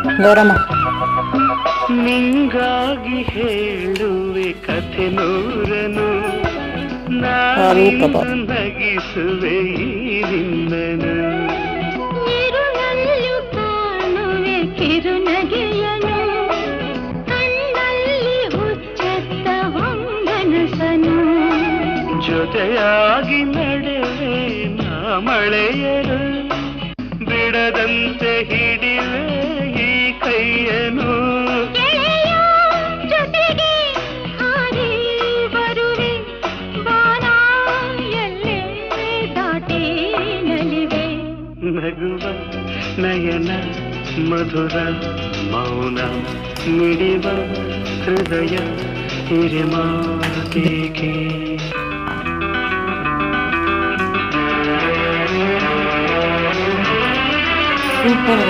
ಗೌರಮ್ಮ ನಿಂಗಾಗಿ ಹೇಳುವೆ ಕಥೆ ನೂರನು, ರೂಪ ನಗಿಸುವೆ ಈ ನಿನ್ನನು. ಇರುಳಲ್ಲೂ ಕಾಣುವೆ ಕಿರುನಗೆಯನು, ಕಣ್ಣಲ್ಲಿ ಹುಚ್ಚೆತ್ತ ಹೊಂಗನಸನು. ಜೊತೆಯಾಗಿ ನಡೆವೆ ನಾ ಮಳೆಯರು, ಬಿಡದಂತೆ ಹಿಡಿವೆ ಈ ಕೈಯನು. ಜೊತೆಗೆ ಹಾರಿ ಬರುವೆ ಬಾನ ಎಲ್ಲೇ ದಾಟಿ ನಲಿವೆ. ನಗುವ ನಯನ ಮಧುರ ಮೌನ ಮಿಡಿವ ಹೃದಯ ಹಿರಿಮಾತೇಕೆ. ಸೂಪರ್